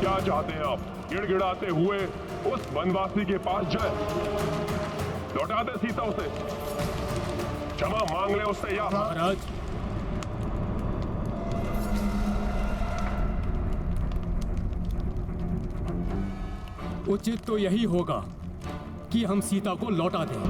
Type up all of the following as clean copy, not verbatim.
क्या चाहते हैं आप? गिड़गिड़ाते हुए उस वनवासी के पास जाए, लौटा दे सीता उसे, क्षमा मांग ले उससे। या महाराज, उचित तो यही होगा कि हम सीता को लौटा दें।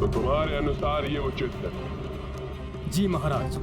तुम्हारे अनुसार ये उचित है? जी महाराज।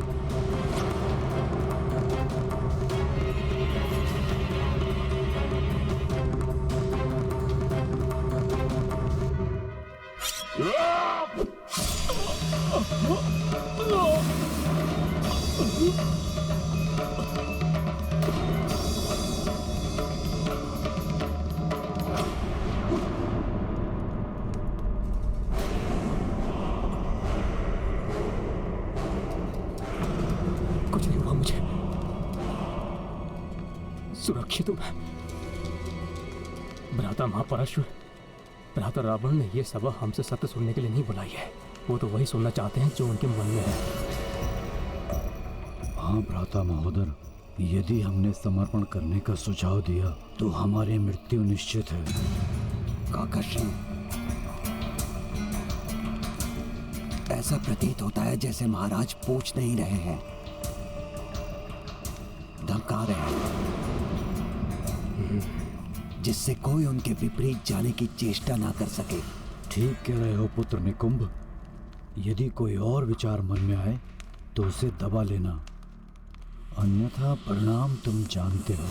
कुछ नहीं हुआ मुझे, सुरक्षित हूं मैं। भ्राता महापराशर, भ्राता रावण ने यह सभा हमसे सत्य सुनने के लिए नहीं बुलाई है। वो तो वही सुनना चाहते हैं जो उनके मन में है। हाँ भ्राता महोदर, यदि हमने समर्पण करने का सुझाव दिया तो हमारी मृत्यु निश्चित है। काकाश्री, ऐसा प्रतीत होता है जैसे महाराज पूछ नहीं रहे हैं, धमका रहे हैं, जिससे कोई उनके विपरीत जाने की चेष्टा ना कर सके। ठीक कह रहे हो पुत्र निकुंभ। यदि कोई और विचार मन में आए तो उसे दबा लेना, अन्यथा परिणाम तुम जानते हो।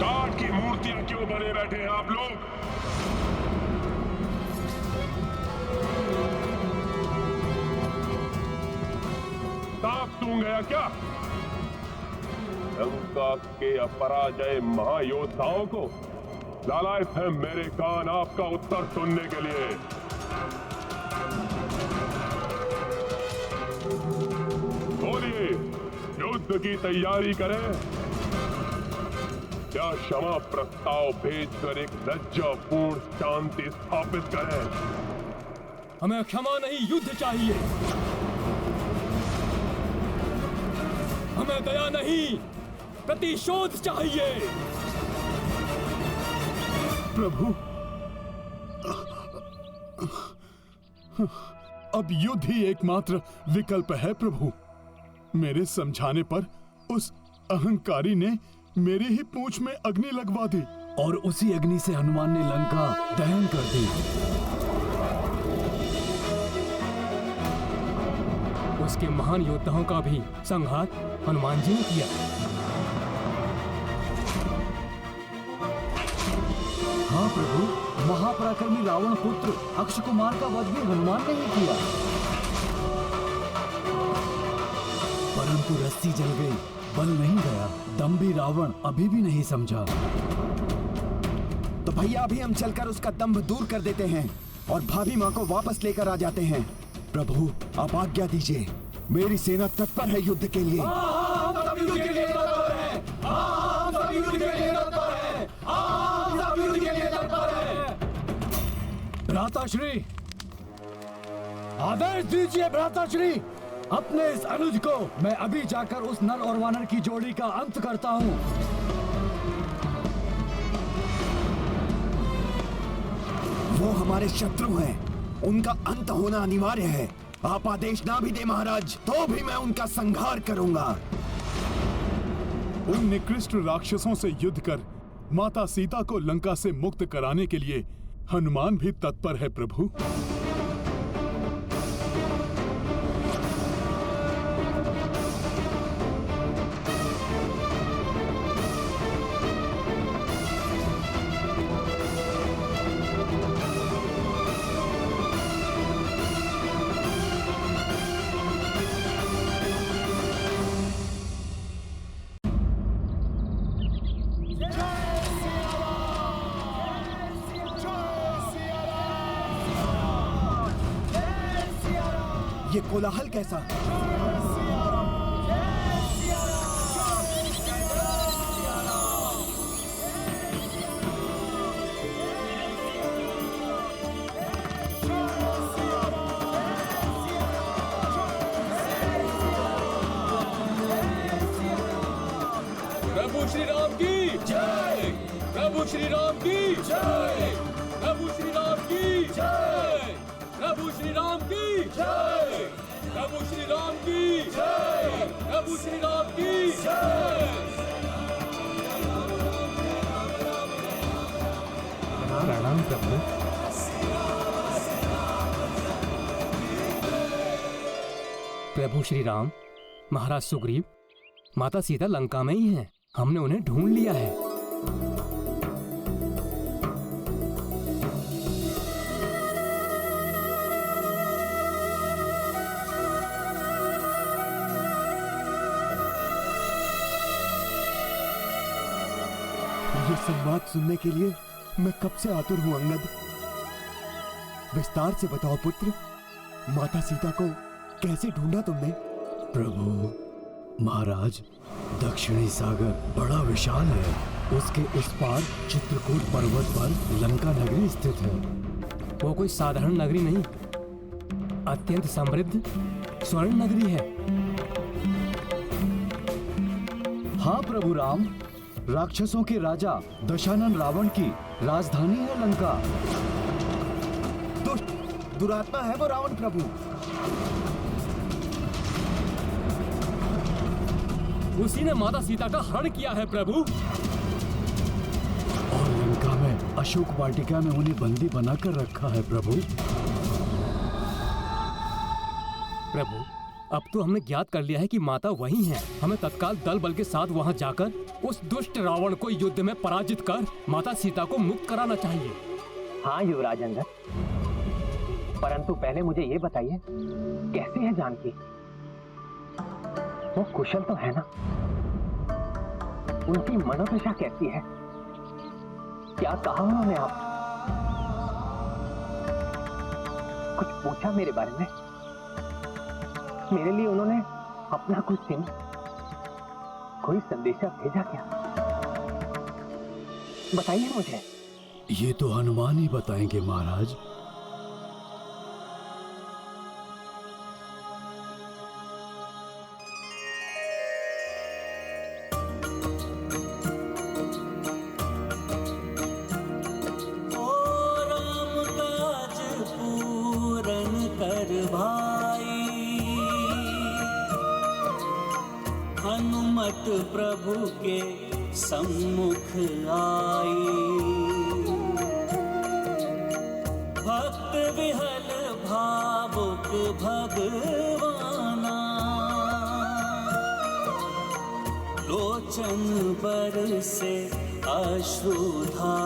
टाट की मूर्तियां क्यों बने बैठे हैं आप लोग? सांप सूंघ गया क्या? लंका के अपराजय महायोद्धाओं को लालायत है मेरे कान आपका उत्तर सुनने के लिए। बोलिए, युद्ध की तैयारी करें या क्षमा प्रस्ताव भेजकर एक लज्जापूर्ण शांति स्थापित करें? हमें क्षमा नहीं, युद्ध चाहिए। हमें दया नहीं, प्रतिशोध चाहिए। प्रभु, अब युद्ध ही एकमात्र विकल्प है प्रभु। मेरे समझाने पर उस अहंकारी ने मेरी ही पूंछ में अग्नि लगवा दी और उसी अग्नि से हनुमान ने लंका दहन कर दी। उसके महान योद्धाओं का भी संहार हनुमान जी ने किया। हाँ प्रभु, महापराक्रमी रावण पुत्र अक्ष कुमार का वध भी हनुमान ने ही किया। परंतु रस्सी जल गई, बल नहीं गया। दम्भी रावण अभी भी नहीं समझा। तो भैया अभी हम चलकर उसका दंभ दूर कर देते हैं और भाभी माँ को वापस लेकर आ जाते हैं। प्रभु, आप आज्ञा दीजिए। मेरी सेना तत्पर है युद्ध के लिए। भ्राताश्री, आदेश दीजिए भ्राताश्री। अपने इस अनुज को मैं अभी जाकर उस नर और वानर की जोड़ी का अंत करता हूँ। वो हमारे शत्रु हैं, उनका अंत होना अनिवार्य है। आप आदेश ना भी दे महाराज, तो भी मैं उनका संहार करूंगा। उन निकृष्ट राक्षसों से युद्ध कर माता सीता को लंका से मुक्त कराने के लिए हनुमान भी तत्पर है प्रभु। ये कोलाहल कैसा? प्रभु श्री राम की जय। प्रभु श्री राम की जय। प्रभु श्री राम की जय। प्रभु श्री राम की जय। प्रभु श्री राम की जय। प्रभु श्री राम की जय। प्रणाम प्रभु। प्रभु श्री राम, महाराज सुग्रीव, माता सीता लंका में ही हैं। हमने उन्हें ढूंढ लिया है। ये संवाद सुनने के लिए मैं कब से आतुर हूं अंगद। विस्तार से बताओ पुत्र, माता सीता को कैसे ढूंढा तुमने? प्रभु महाराज, दक्षिणी सागर बड़ा विशाल है। उसके उस पार चित्रकूट पर्वत पर लंका नगरी स्थित है। वो कोई साधारण नगरी नहीं, अत्यंत समृद्ध स्वर्ण नगरी है। हाँ प्रभु राम, राक्षसों के राजा दशानन रावण की राजधानी है लंका। दुष्ट दुरात्मा है वो रावण प्रभु। उसी ने माता सीता का हरण किया है प्रभु। और लंका में अशोक वाटिका में उन्हें बंदी बनाकर रखा है प्रभु। प्रभु, अब तो हमने ज्ञात कर लिया है कि माता वही हैं। हमें तत्काल दल बल के साथ वहां जाकर उस दुष्ट रावण को युद्ध में पराजित कर माता सीता को मुक्त कराना चाहिए। हाँ युवराज अंगद, परंतु पहले मुझे ये बताइए, कैसी है जानकी? वो कुशल तो है ना? उनकी मनोदशा कैसी है? क्या कहा उन्होंने आप? कुछ पूछा मेरे बारे में? मेरे लिए उन्होंने अपना कुछ चिन्ह, कोई संदेशा भेजा क्या? बताइए मुझे। ये तो हनुमान ही बताएंगे महाराज। हनुमत प्रभु के सम्मुख आई, भक्त विहल भावुक भगवाना, लोचन बरसे अश्रुधारा।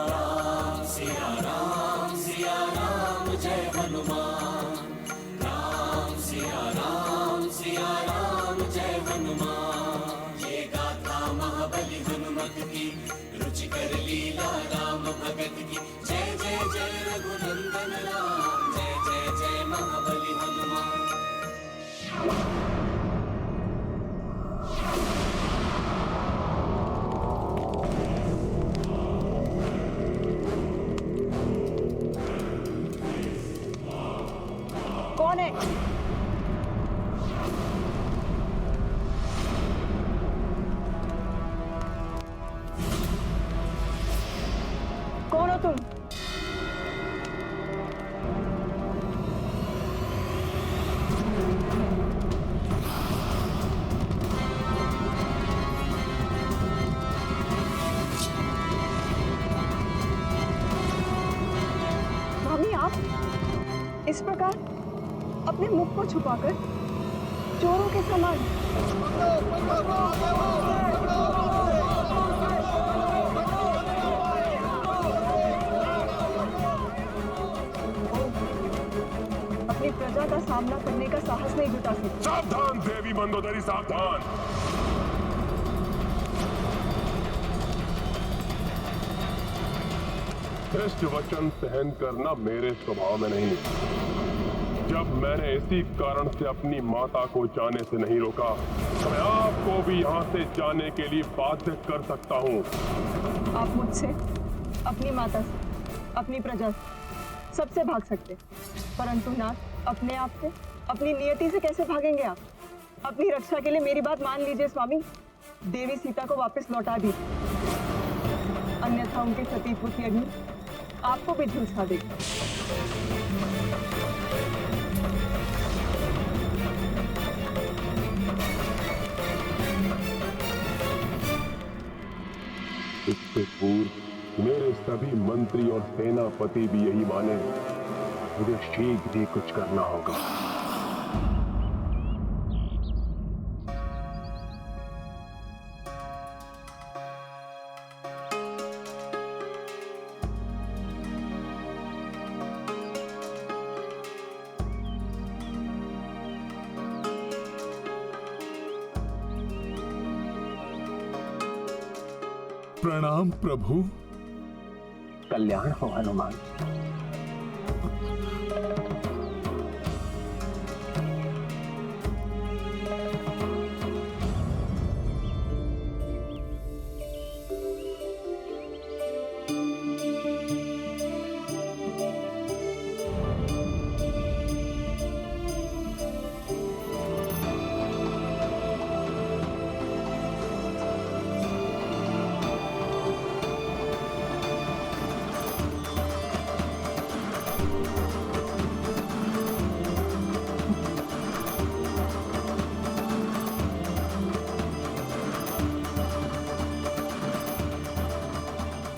राम सिया राम जय हनुमान। राम सिया राम जय हनुमान। ये गाथा महाबली हनुमत की, रुचिकर लीला राम भगत की। जय जय जय रघुनंदन राम, जय जय जय महाबली हनुमान। कौन है? कौन हो तुम? भाभी, आप इस प्रकार अपने मुख को छुपाकर चोरों के समान। अपनी प्रजा का सामना करने का साहस नहीं जुटा सकते। सावधान देवी मंदोदरी, सावधान। श्रेष्ठ वचन सहन करना मेरे स्वभाव में नहीं। जब मैंने इसी कारण से अपनी माता को जाने से नहीं रोका, तो मैं आपको भी यहाँ से जाने के लिए बाध्य कर सकता हूँ। आप मुझसे, अपनी माता से, अपनी प्रजा से, सबसे भाग सकते, परंतु नाथ अपने आप से, अपनी नियति से कैसे भागेंगे आप? अपनी रक्षा के लिए मेरी बात मान लीजिए स्वामी। देवी सीता को वापस लौटा दीजिए, अन्यथा उनके सतीत्व की अग्नि आपको भी झुलसा देगी। इससे पूर्व मेरे सभी मंत्री और सेनापति भी यही माने, मुझे शीघ्र ही कुछ करना होगा। प्रणाम प्रभु। कल्याण हो हनुमान।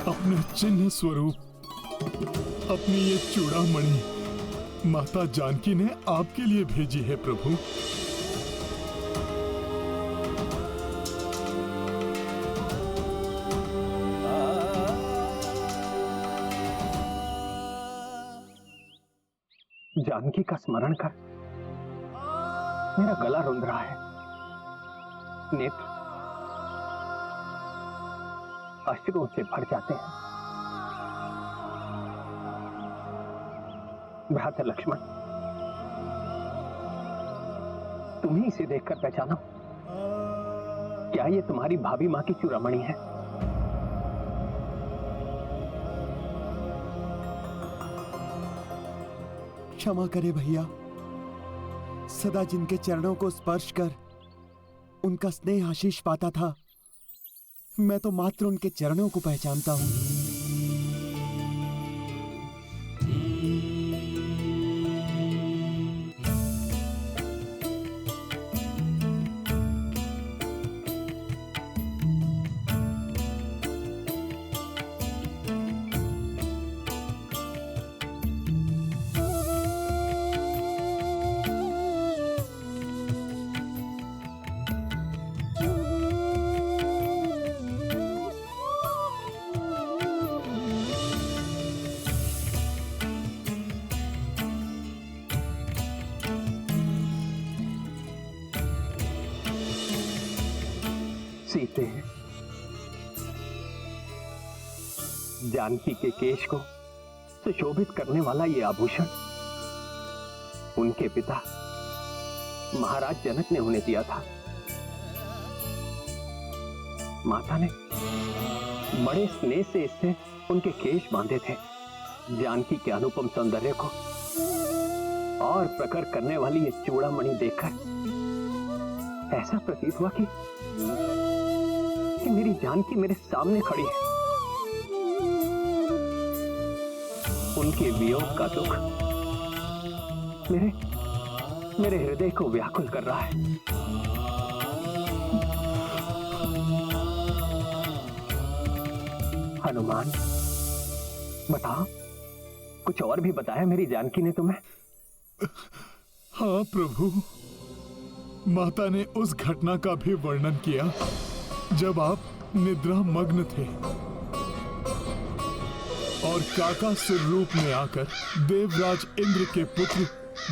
अपने चिन्ह स्वरूप अपनी ये चूड़ामणि माता जानकी ने आपके लिए भेजी है प्रभु। जानकी का स्मरण कर मेरा गला रुंध रहा है, नेत्र अश्रुओं से भर जाते हैं। भ्राता लक्ष्मण, तुम्ही इसे देखकर पहचानो, क्या ये तुम्हारी भाभी मां की चूड़ामणि है? क्षमा करे भैया, सदा जिनके चरणों को स्पर्श कर उनका स्नेह आशीष पाता था, मैं तो मात्र उनके चरणों को पहचानता हूं। सीते, जानकी के केश को सुशोभित करने वाला ये आभूषण उनके पिता महाराज जनक ने उन्हें दिया था। माता ने बड़े स्नेह से इससे उनके केश बांधे थे। जानकी के अनुपम सौंदर्य को और प्रकट करने वाली ये चूड़ामणि देखकर ऐसा प्रतीत हुआ कि मेरी जानकी मेरे सामने खड़ी है। उनके वियोग का दुख मेरे हृदय को व्याकुल कर रहा है। हनुमान, बताओ, कुछ और भी बताया मेरी जानकी ने तुम्हें? हाँ प्रभु, माता ने उस घटना का भी वर्णन किया जब आप निद्रा मग्न थे और काकासुर रूप में आकर देवराज इंद्र के पुत्र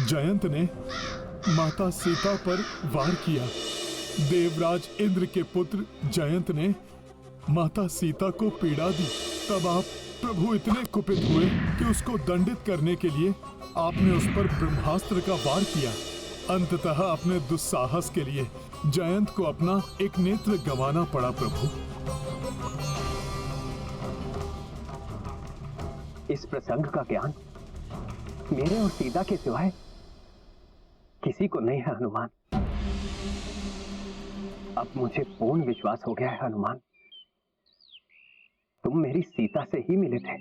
जयंत ने माता सीता पर वार किया। देवराज इंद्र के पुत्र जयंत ने माता सीता को पीड़ा दी। तब आप प्रभु इतने कुपित हुए कि उसको दंडित करने के लिए आपने उस पर ब्रह्मास्त्र का वार किया। अंततः अपने दुस्साहस के लिए जयंत को अपना एक नेत्र गंवाना पड़ा। प्रभु, इस प्रसंग का ज्ञान मेरे और सीता के सिवाय किसी को नहीं है हनुमान। अब मुझे पूर्ण विश्वास हो गया है हनुमान, तुम मेरी सीता से ही मिले थे।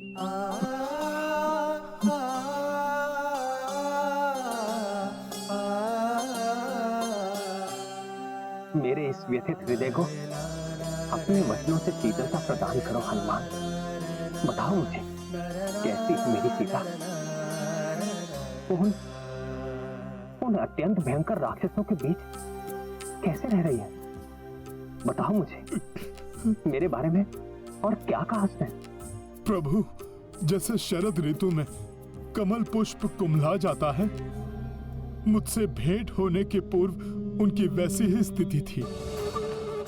मेरे इस व्यथित हृदय को अपने वचनों से शीतलता प्रदान करो हनुमान। बताओ मुझे कैसी है मेरी सीता? उन अत्यंत भयंकर राक्षसों के बीच कैसे रह रही है? बताओ मुझे मेरे बारे में और क्या कहा उसने? प्रभु, जैसे शरद ऋतु में कमल पुष्प कुम्हला जाता है, मुझसे भेंट होने के पूर्व उनकी वैसी ही स्थिति थी।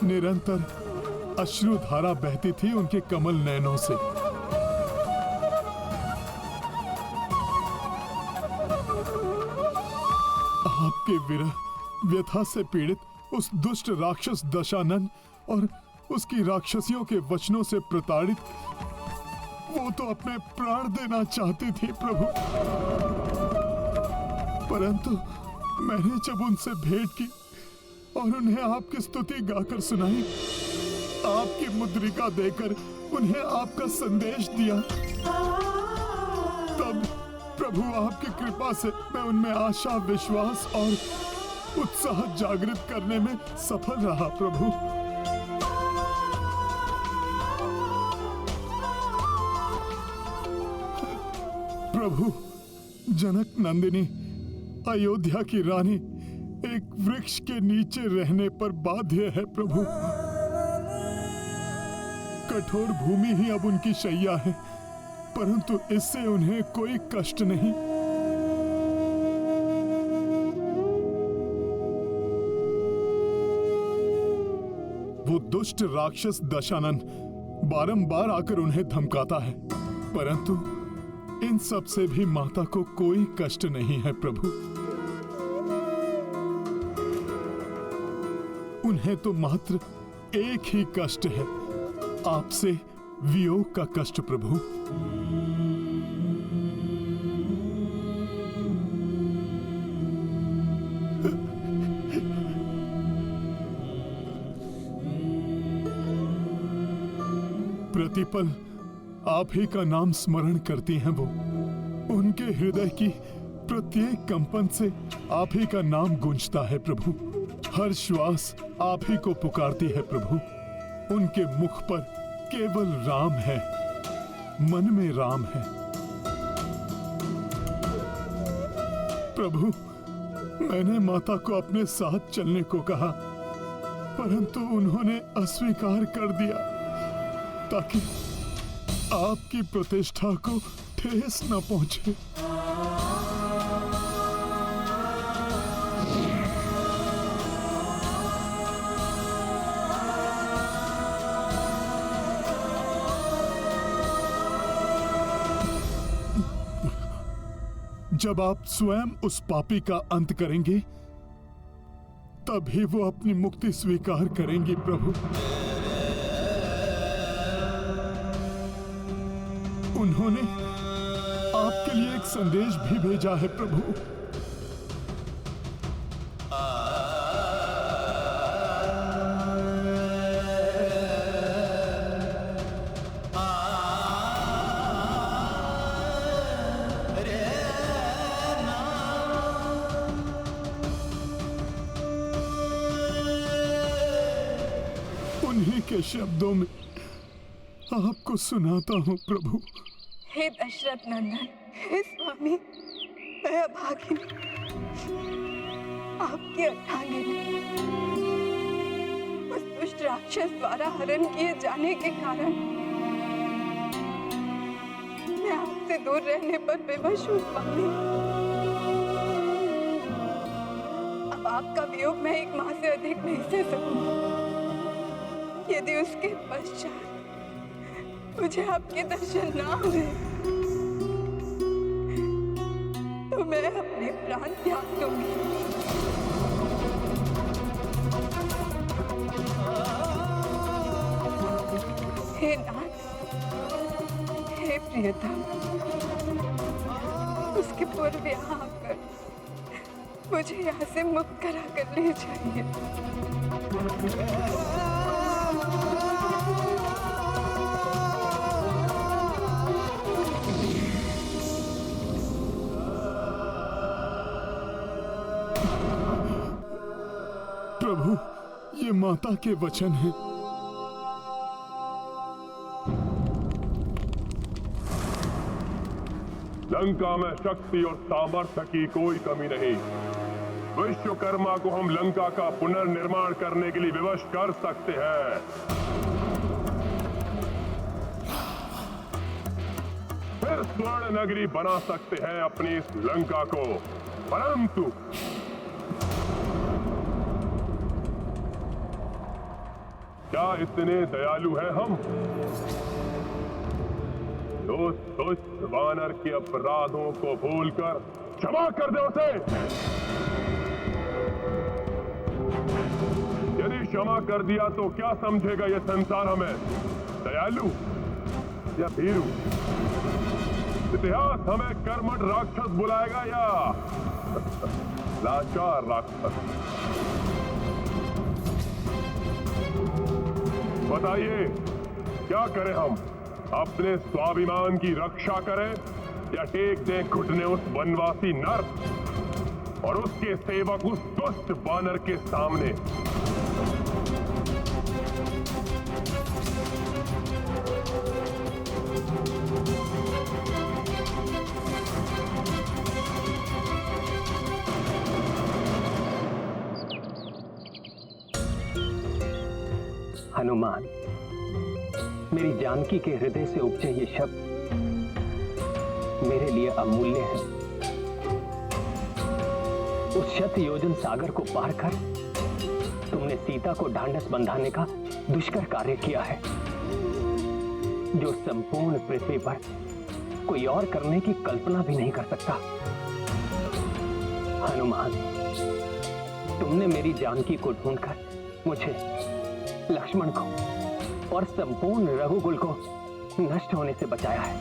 निरंतर अश्रुधारा बहती थी उनके कमल नयनों से। आपके विरह व्यथा से पीड़ित उस दुष्ट राक्षस दशानन और उसकी राक्षसियों के वचनों से प्रताड़ित वो तो अपने प्राण देना चाहती थी प्रभु, परंतु मैंने जब उनसे भेंट की और उन्हें आपकी स्तुति गाकर सुनाई, आपकी मुद्रिका देकर उन्हें आपका संदेश दिया, तब प्रभु आपकी कृपा से मैं उनमें आशा, विश्वास और उत्साह जागृत करने में सफल रहा। प्रभु, प्रभु, जनक नंदिनी अयोध्या की रानी एक वृक्ष के नीचे रहने पर बाध्य है प्रभु। कठोर भूमि ही अब उनकी शैया है, परंतु इससे उन्हें कोई कष्ट नहीं। वो दुष्ट राक्षस दशानन बारंबार आकर उन्हें धमकाता है, परंतु इन सब से भी माता को कोई कष्ट नहीं है प्रभु। उन्हें तो मात्र एक ही कष्ट है, आपसे वियोग का कष्ट प्रभु। प्रतिपल आप ही का नाम स्मरण करती हैं वो। उनके हृदय की प्रत्येक कंपन से आप ही का नाम गूंजता है प्रभु। हर श्वास आप ही को पुकारती है प्रभु। उनके मुख पर केवल राम है, मन में राम है। प्रभु, मैंने माता को अपने साथ चलने को कहा, परंतु उन्होंने अस्वीकार कर दिया ताकि आपकी प्रतिष्ठा को ठेस न पहुंचे। जब आप स्वयं उस पापी का अंत करेंगे, तभी वो अपनी मुक्ति स्वीकार करेंगी प्रभु। उन्होंने आपके लिए एक संदेश भी भेजा है प्रभु। उन्हीं के शब्दों में आपको सुनाता हूँ प्रभु। हे दशरथ नंदन, हे स्वामी, मैं अभागिनी, आपकी अर्धांगिनी, उस दुष्ट राक्षस द्वारा हरण किए जाने के कारण मैं आपसे दूर रहने पर विवश हूँ स्वामी। अब आपका वियोग मैं एक माह से अधिक नहीं सह सकूंगी। यदि उसके पश्चात मुझे आपके दर्शन ना हुए तो मैं अपने प्राण त्याग दूंगी। हे नाथ, हे प्रियतम, उसके पूर्व यहाँ आकर मुझे यहाँ से मुक्त करा कर ले जाइए। प्रभु, ये माता के वचन हैं। लंका में शक्ति और सामर्थ्य की कोई कमी नहीं। विश्वकर्मा को हम लंका का पुनर्निर्माण करने के लिए विवश कर सकते हैं। फिर स्वर्ण नगरी बना सकते हैं अपनी इस लंका को। परंतु क्या इतने दयालु हैं हम? उस दुष्ट वानर के अपराधों को भूलकर क्षमा कर दे उसे। यदि क्षमा कर दिया तो क्या समझेगा ये संसार हमें, दयालु या भीरू? इतिहास हमें कर्मठ राक्षस बुलाएगा या लाचार राक्षस? बताइए, क्या करें हम? अपने स्वाभिमान की रक्षा करें या टेक दें घुटने उस वनवासी नर और उसके सेवक उस दुष्ट वानर के सामने? हनुमान, मेरी जानकी के हृदय से उपजे ये शब्द मेरे लिए अमूल्य है। उस शत योजन सागर को पार कर तुमने सीता को ढांढस बंधाने का दुष्कर कार्य किया है, जो संपूर्ण पृथ्वी पर कोई और करने की कल्पना भी नहीं कर सकता। हनुमान, तुमने मेरी जानकी को ढूंढकर मुझे, लक्ष्मण को और संपूर्ण रघुकुल को नष्ट होने से बचाया है।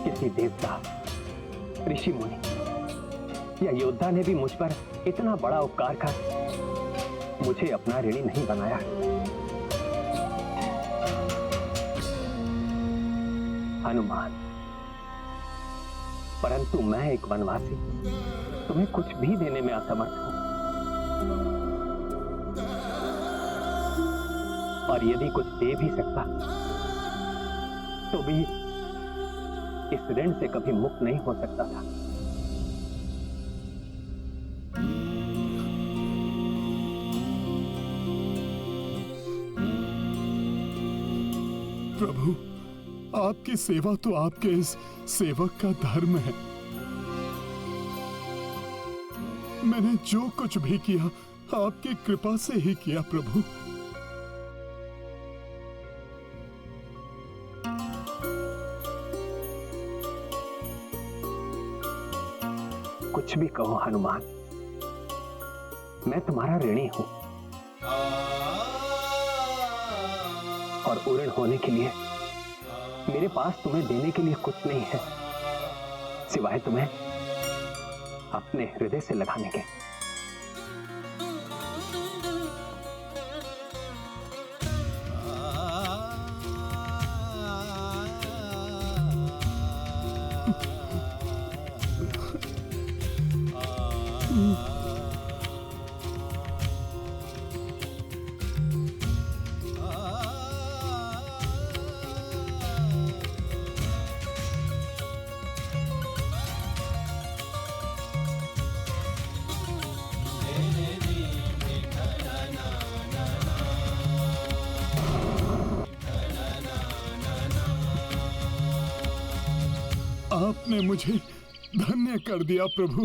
किसी देवता, ऋषि मुनि या योद्धा ने भी मुझ पर इतना बड़ा उपकार कर मुझे अपना ऋणी नहीं बनाया। हनुमान, परंतु मैं एक वनवासी तुम्हें कुछ भी देने में असमर्थ हूं, और यदि कुछ दे भी सकता तो भी इस ऋण से कभी मुक्त नहीं हो सकता था। प्रभु, आपकी सेवा तो आपके इस सेवक का धर्म है। मैंने जो कुछ भी किया आपकी कृपा से ही किया प्रभु। कुछ भी कहो हनुमान, मैं तुम्हारा ऋणी हूं और ऋण होने के लिए मेरे पास तुम्हें देने के लिए कुछ नहीं है सिवाय तुम्हें अपने हृदय से लगाने के। आपने मुझे धन्य कर दिया प्रभु।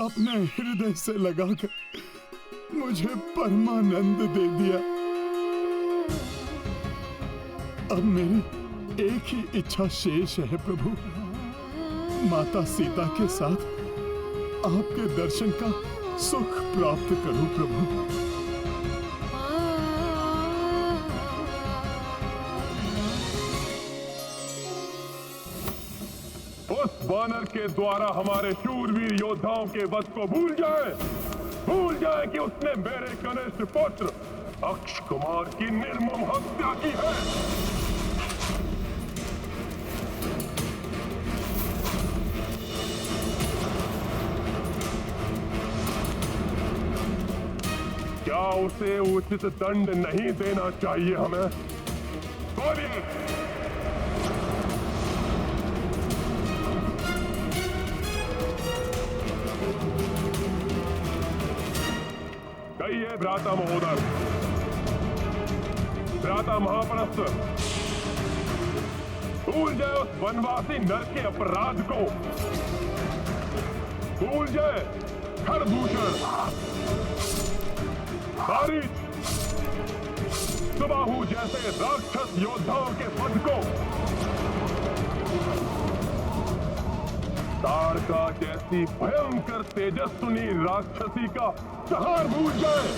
अपने हृदय से लगाकर मुझे परमानंद दे दिया। अब मेरी एक ही इच्छा शेष है प्रभु, माता सीता के साथ आपके दर्शन का सुख प्राप्त करूं प्रभु। उस वानर के द्वारा हमारे शूरवीर योद्धाओं के वध को भूल जाए कि उसने मेरे कनिष्ठ पुत्र अक्ष कुमार की निर्मम हत्या की है। क्या उसे उचित दंड नहीं देना चाहिए हमें? बोलिए। कहिए भ्राता महोदय, भ्राता महाप्रस्थ, भूल जाए उस वनवासी नर के अपराध को, भूल जाए खरदूषण, बारिश, सुबाहु जैसे राक्षस योद्धाओं के वध को, ताड़का जैसी भयंकर तेजस्विनी राक्षसी का संहार भूल जाए।